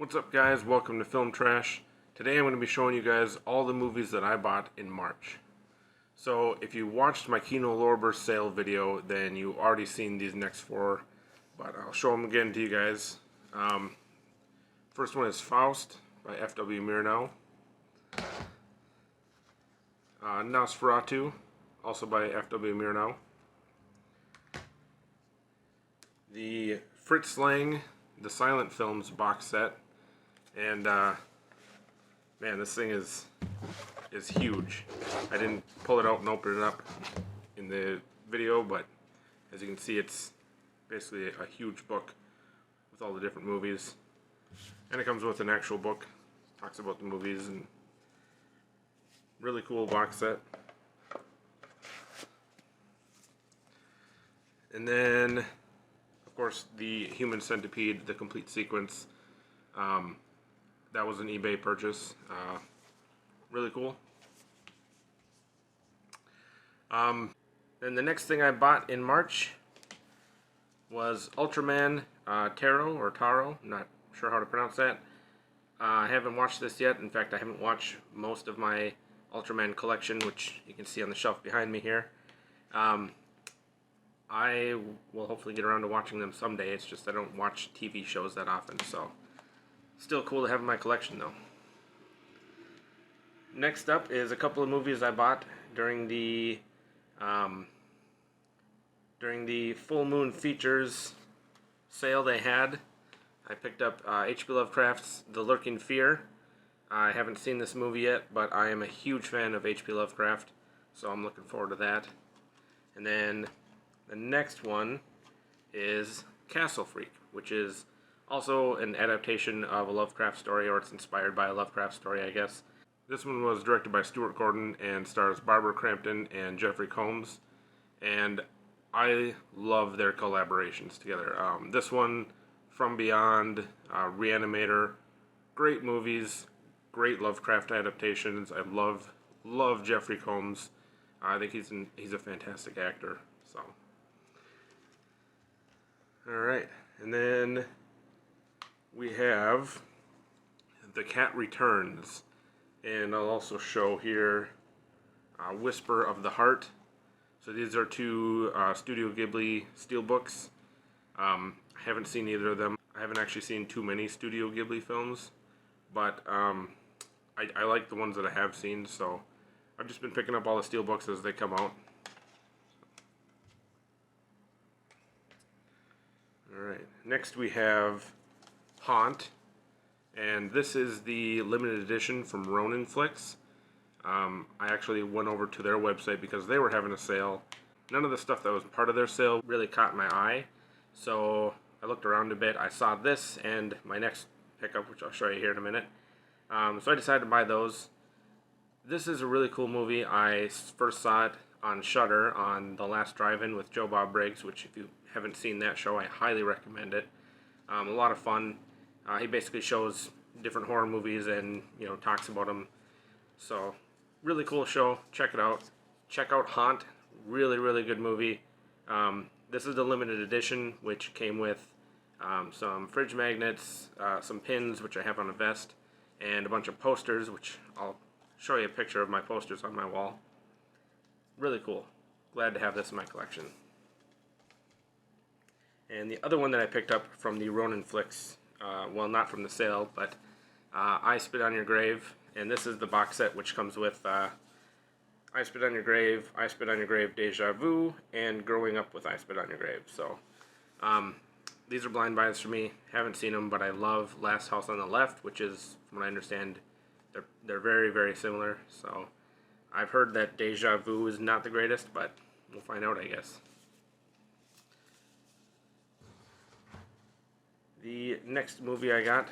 What's up, guys? Welcome to Film Trash. Today I'm going to be showing you guys all the movies that I bought in March. So if you watched my Kino Lorber sale video, then you already seen these next four, but I'll show them again to you guys. First one is Faust by F.W. Murnau. Nosferatu, also by F.W. Murnau. The Fritz Lang, the Silent Films box set. And man, this thing is huge. I didn't pull it out and open it up in the video, but as you can see, it's basically a huge book with all the different movies. And it comes with an actual book, talks about the movies, and really cool box set. And then, of course, the Human Centipede, the complete sequence. That was an eBay purchase. Really cool. Then the next thing I bought in March was Ultraman Taro, or Taro. I'm not sure how to pronounce that. I haven't watched this yet. In fact, I haven't watched most of my Ultraman collection, which you can see on the shelf behind me here. I will hopefully get around to watching them someday. It's just I don't watch TV shows that often, so still cool to have in my collection, though. Next up is a couple of movies I bought during the Full Moon Features sale they had. I picked up H.P. Lovecraft's The Lurking Fear. I haven't seen this movie yet, but I am a huge fan of H.P. Lovecraft, so I'm looking forward to that. And then the next one is Castle Freak, which is also an adaptation of a Lovecraft story, or it's inspired by a Lovecraft story, I guess. This one was directed by Stuart Gordon and stars Barbara Crampton and Jeffrey Combs, and I love their collaborations together. This one, From Beyond, Reanimator, great movies, great Lovecraft adaptations. I love Jeffrey Combs. I think he's a fantastic actor. So, all right, and then we have The Cat Returns, and I'll also show here Whisper of the Heart. So these are two Studio Ghibli Steelbooks. I haven't seen either of them. I haven't actually seen too many Studio Ghibli films, but I like the ones that I have seen, so I've just been picking up all the Steelbooks as they come out. Alright, next we have Haunt, and this is the limited edition from Ronin Flicks. I actually went over to their website because they were having a sale. None of the stuff that was part of their sale really caught my eye, so I looked around a bit. I saw this and my next pickup, which I'll show you here in a minute. So I decided to buy those. This is a really cool movie. I first saw it on Shudder on The Last Drive-In with Joe Bob Briggs, which if you haven't seen that show, I highly recommend it. A lot of fun. He basically shows different horror movies and, you know, talks about them. So, really cool show. Check it out. Check out Haunt. Really, really good movie. This is the limited edition, which came with some fridge magnets, some pins, which I have on a vest, and a bunch of posters, which I'll show you a picture of my posters on my wall. Really cool. Glad to have this in my collection. And the other one that I picked up from the Ronin Flicks, well, not from the sale, but I Spit on Your Grave, and this is the box set which comes with I Spit on Your Grave, I Spit on Your Grave Deja Vu, and Growing Up with I Spit on Your Grave. So these are blind buys for me. Haven't seen them, but I love Last House on the Left, which is, from what I understand, they're very, very similar. So I've heard that Deja Vu is not the greatest, but we'll find out, I guess. The next movie I got,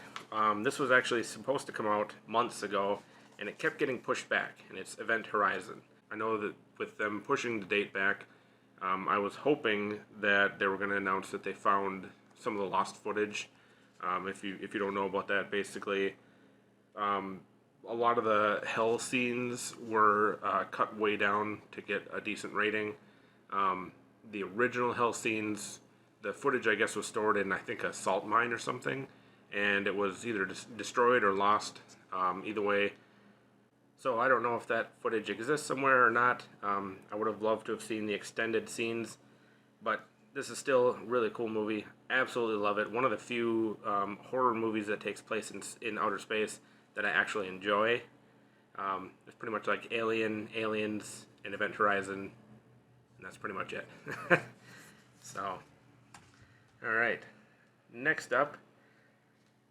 this was actually supposed to come out months ago, and it kept getting pushed back, and it's Event Horizon. I know that with them pushing the date back, I was hoping that they were going to announce that they found some of the lost footage. If you don't know about that, basically, a lot of the hell scenes were cut way down to get a decent rating. The original hell scenes, the footage I guess was stored in, I think, a salt mine or something, and it was either destroyed or lost, either way. So I don't know if that footage exists somewhere or not. I would have loved to have seen the extended scenes, but this is still a really cool movie. Absolutely love it. One of the few horror movies that takes place in outer space that I actually enjoy. It's pretty much like Alien, Aliens, and Event Horizon, and that's pretty much it. So, alright. Next up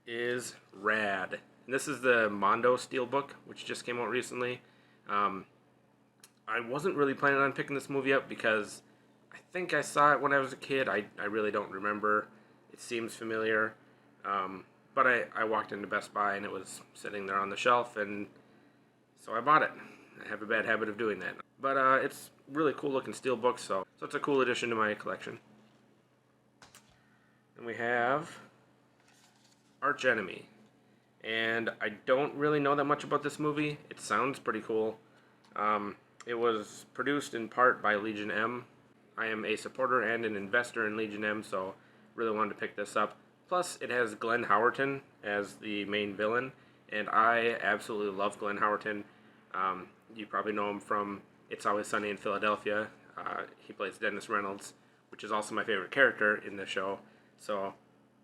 is Rad. And this is the Mondo Steelbook, which just came out recently. I wasn't really planning on picking this movie up because I think I saw it when I was a kid. I really don't remember. It seems familiar. But I walked into Best Buy and it was sitting there on the shelf, and so I bought it. I have a bad habit of doing that. But it's really cool looking steelbook, so it's a cool addition to my collection. And we have Arch Enemy. And I don't really know that much about this movie. It sounds pretty cool. It was produced in part by Legion M. I am a supporter and an investor in Legion M, so really wanted to pick this up. Plus, it has Glenn Howerton as the main villain, and I absolutely love Glenn Howerton. You probably know him from It's Always Sunny in Philadelphia. He plays Dennis Reynolds, which is also my favorite character in the show. So,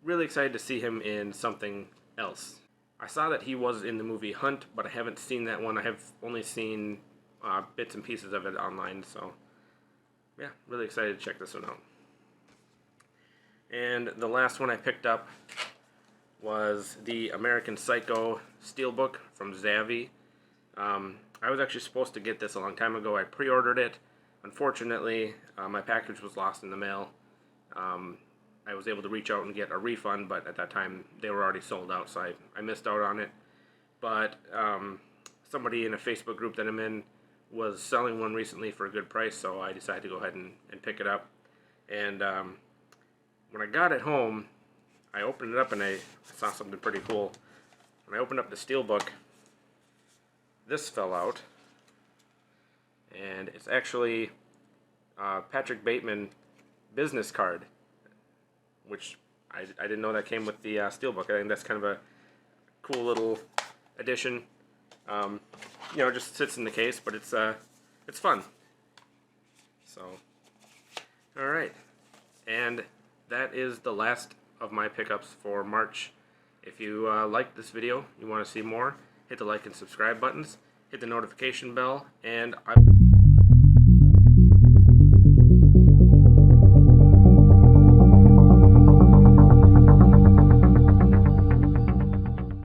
really excited to see him in something else. I saw that he was in the movie Hunt, but I haven't seen that one. I have only seen bits and pieces of it online, so yeah, really excited to check this one out. And the last one I picked up was the American Psycho Steelbook from Xavi. I was actually supposed to get this a long time ago. I pre-ordered it. Unfortunately, my package was lost in the mail. I was able to reach out and get a refund, but at that time they were already sold out, so I missed out on it. But somebody in a Facebook group that I'm in was selling one recently for a good price, so I decided to go ahead and pick it up. And when I got it home, I opened it up and I saw something pretty cool. When I opened up the steelbook, this fell out, and it's actually Patrick Bateman business card, which I didn't know that came with the steelbook. I think that's kind of a cool little addition. You know, just sits in the case, but it's fun. So, all right, and that is the last of my pickups for March. If you liked this video, you want to see more, hit the like and subscribe buttons, hit the notification bell, and I